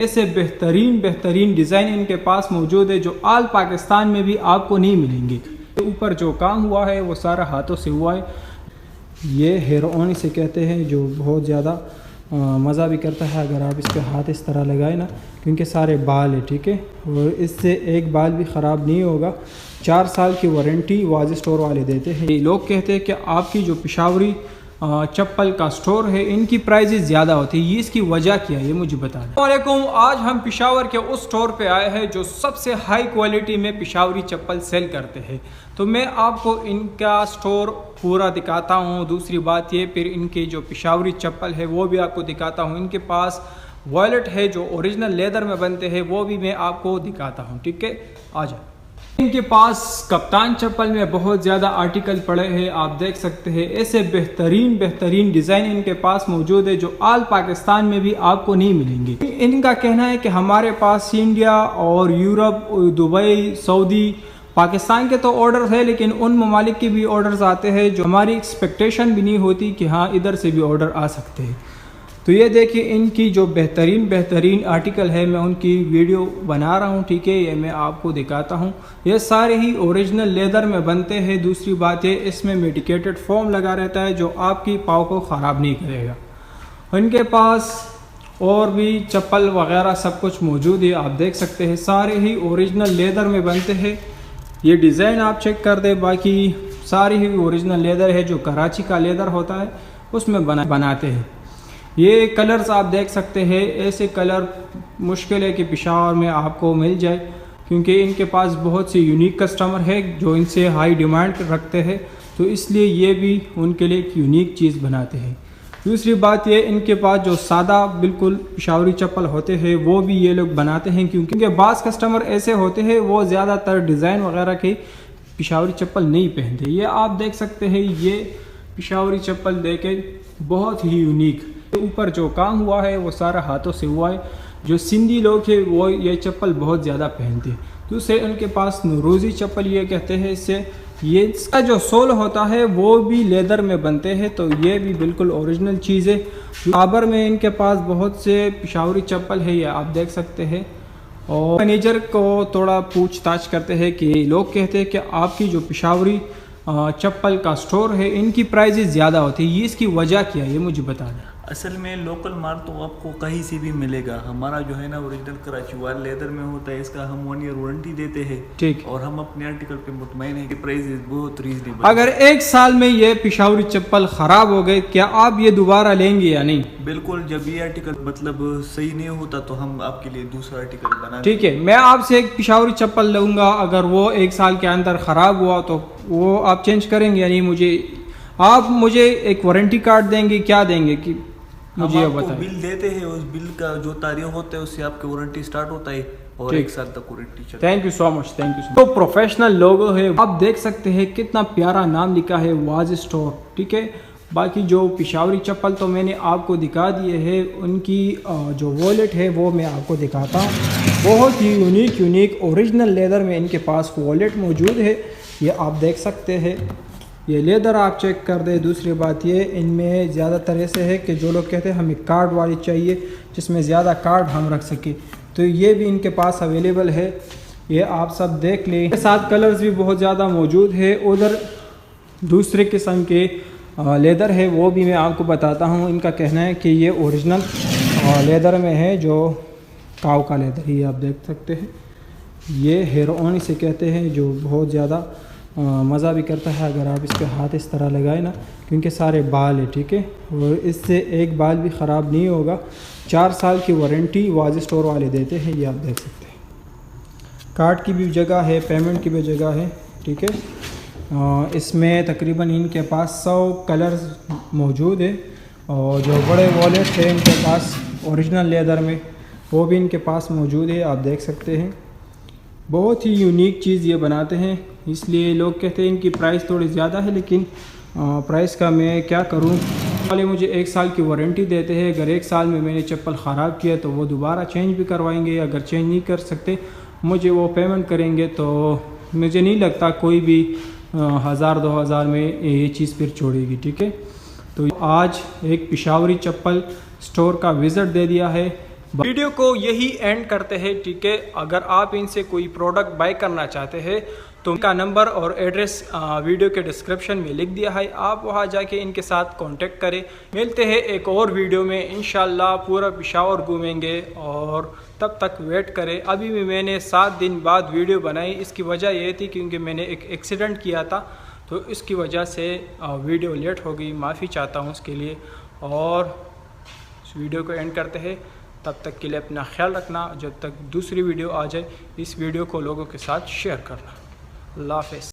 ऐसे बेहतरीन डिज़ाइन इनके पास मौजूद है जो आल पाकिस्तान में भी आपको नहीं मिलेंगे। ऊपर जो काम हुआ है वो सारा हाथों से हुआ है। ये हेयर ऑन इसे कहते हैं, जो बहुत ज़्यादा मज़ा भी करता है अगर आप इस पर हाथ इस तरह लगाए ना, क्योंकि सारे बाल है, ठीक है, और इससे एक बाल भी ख़राब नहीं होगा। 4 साल की वारंटी वाज स्टोर वाले देते हैं। लोग कहते हैं कि आपकी जो पेशावरी चप्पल का स्टोर है इनकी प्राइजेस ज़्यादा होती है, ये इसकी वजह क्या है ये मुझे बता दें। अस्सलामुअलैकुम, आज हम पेशावर के उस स्टोर पे आए हैं जो सबसे हाई क्वालिटी में पेशावरी चप्पल सेल करते हैं। तो मैं आपको इनका स्टोर पूरा दिखाता हूँ। दूसरी बात ये, फिर इनके जो पेशावरी चप्पल है वो भी आपको दिखाता हूँ। इनके पास वॉलेट है जो ओरिजिनल लेदर में बनते हैं, वो भी मैं आपको दिखाता हूँ, ठीक है। आ जाए। इनके पास कप्तान चप्पल में बहुत ज़्यादा आर्टिकल पड़े हैं, आप देख सकते हैं। ऐसे बेहतरीन डिज़ाइन इनके पास मौजूद है जो आल पाकिस्तान में भी आपको नहीं मिलेंगे। इनका कहना है कि हमारे पास इंडिया और यूरोप, दुबई, सऊदी, पाकिस्तान के तो ऑर्डर है, लेकिन उन ममालिक के भी ऑर्डर्स आते हैं जो हमारी एक्सपेक्टेशन भी नहीं होती कि हाँ इधर से भी ऑर्डर आ सकते हैं। तो ये देखिए इनकी जो बेहतरीन आर्टिकल है, मैं उनकी वीडियो बना रहा हूँ, ठीक है। ये मैं आपको दिखाता हूँ। ये सारे ही ओरिजिनल लेदर में बनते हैं। दूसरी बात है, इसमें मेडिकेटेड फोम लगा रहता है जो आपकी पाँव को ख़राब नहीं करेगा। इनके पास और भी चप्पल वगैरह सब कुछ मौजूद है, आप देख सकते हैं। सारे ही ओरिजिनल लेदर में बनते हैं। ये डिज़ाइन आप चेक कर दे, बाकी सारी ही ओरिजिनल लेदर है जो कराची का लेदर होता है उसमें बनाते हैं। ये कलर्स आप देख सकते हैं। ऐसे कलर मुश्किल है कि पेशावर में आपको मिल जाए, क्योंकि इनके पास बहुत से यूनिक कस्टमर है जो इनसे हाई डिमांड रखते हैं, तो इसलिए ये भी उनके लिए एक यूनिक चीज़ बनाते हैं। दूसरी बात ये, इनके पास जो सादा बिल्कुल पेशावरी चप्पल होते हैं वो भी ये लोग बनाते हैं, क्योंकि बाज़ कस्टमर ऐसे होते हैं वो ज़्यादातर डिज़ाइन वगैरह के पेशावरी चप्पल नहीं पहनते। ये आप देख सकते हैं, ये पेशावरी चप्पल देखे बहुत ही यूनिक। ऊपर जो काम हुआ है वो सारा हाथों से हुआ है। जो सिंधी लोग हैं वो ये चप्पल बहुत ज़्यादा पहनते हैं। दूसरे उनके पास नौरोज़ी चप्पल ये कहते हैं, इससे ये इसका जो सोल होता है वो भी लेदर में बनते हैं, तो ये भी बिल्कुल ओरिजिनल चीज़ है। आबर में इनके पास बहुत से पेशावरी चप्पल है, ये आप देख सकते हैं। और मैनेजर को थोड़ा पूछताछ करते हैं कि लोग कहते हैं कि आपकी जो पेशावरी चप्पल का स्टोर है इनकी प्राइजेस ज़्यादा होती है, ये इसकी वजह क्या है ये मुझे बता दें। असल में लोकल माल तो आपको कहीं से भी मिलेगा। हमारा जो है ना ओरिजिनल कराची वाला लेदर में होता है, इसका हम 1 ईयर वारंटी देते हैं, ठीक। और हम अपने आर्टिकल पे मुतमईन है कि प्राइस बहुत रीजनेबल। अगर 1 साल में ये पेशावरी चप्पल ख़राब हो गए, क्या आप ये दोबारा लेंगे या नहीं? बिल्कुल, जब ये आर्टिकल मतलब सही नहीं होता तो हम आपके लिए दूसरा आर्टिकल बना। ठीक है, मैं आपसे एक पेशावरी चप्पल लूँगा, अगर वो 1 साल के अंदर ख़राब हुआ तो वो आप चेंज करेंगे यानी आप मुझे एक वारंटी कार्ड देंगे, क्या देंगे कि मुझे ये बताएं। बिल देते हैं, उस बिल का जो तारीख होता है उससे आपकी वारंटी स्टार्ट होता है और 1 साल तक वारंटी चलती है। Thank you so much, thank you. तो प्रोफेशनल लोगो है, आप देख सकते हैं कितना प्यारा नाम लिखा है वाज स्टोर, ठीक है। बाकी जो पेशावरी चप्पल तो मैंने आपको दिखा दिए हैं, उनकी जो वॉलेट है वो मैं आपको दिखाता हूँ। बहुत ही यूनिक ओरिजिनल लेदर में इनके पास वॉलेट मौजूद है, ये आप देख सकते हैं। ये लेदर आप चेक कर दें। दूसरी बात ये, इनमें ज़्यादातर ऐसे है कि जो लोग कहते हैं हमें कार्ड वाली चाहिए जिसमें ज़्यादा कार्ड हम रख सकें, तो ये भी इनके पास अवेलेबल है, ये आप सब देख लें। 7 कलर्स भी बहुत ज़्यादा मौजूद है। उधर दूसरे किस्म के लेदर है वो भी मैं आपको बताता हूँ। इनका कहना है कि ये ओरिजिनल लेदर में है, जो काव का लेदर ही आप देख सकते हैं। ये हेयर ऑन इसे कहते हैं, जो बहुत ज़्यादा मज़ा भी करता है अगर आप इस पर हाथ इस तरह लगाए ना, क्योंकि सारे बाल है, ठीक है, और इससे एक बाल भी ख़राब नहीं होगा। 4 साल की वारंटी वाज स्टोर वाले देते हैं, ये आप देख सकते हैं। कार्ड की भी जगह है, पेमेंट की भी जगह है, ठीक है। इसमें तकरीबन इनके पास 100 कलर्स मौजूद है, और जो बड़े वॉलेट है इनके पास ओरिजिनल लेदर में वो भी इनके पास मौजूद है, आप देख सकते हैं। बहुत ही यूनिक चीज़ ये बनाते हैं, इसलिए लोग कहते हैं इनकी प्राइस थोड़ी ज़्यादा है, लेकिन प्राइस का मैं क्या करूं। वाले मुझे 1 साल की वारंटी देते हैं, अगर 1 साल में मैंने चप्पल ख़राब किया तो वो दोबारा चेंज भी करवाएंगे। अगर चेंज नहीं कर सकते मुझे वो पेमेंट करेंगे, तो मुझे नहीं लगता कोई भी 1000-2000 में ये चीज़ फिर छोड़ेगी, ठीक है। तो आज एक पेशावरी चप्पल स्टोर का विज़िट दे दिया है। वीडियो को यही एंड करते हैं, ठीक है। अगर आप इनसे कोई प्रोडक्ट बाय करना चाहते हैं तो इनका नंबर और एड्रेस वीडियो के डिस्क्रिप्शन में लिख दिया है, आप वहां जाके इनके साथ कांटेक्ट करें। मिलते हैं एक और वीडियो में इंशाल्लाह। पूरा पेशावर घूमेंगे और तब तक वेट करें। अभी भी मैंने 7 दिन बाद वीडियो बनाई, इसकी वजह ये थी क्योंकि मैंने एक एक्सीडेंट किया था, तो इसकी वजह से वीडियो लेट हो गई। माफ़ी चाहता हूँ उसके लिए। और इस वीडियो को एंड करते हैं, तब तक के लिए अपना ख्याल रखना। जब तक दूसरी वीडियो आ जाए, इस वीडियो को लोगों के साथ शेयर करना। अल्लाह हाफ़िज़।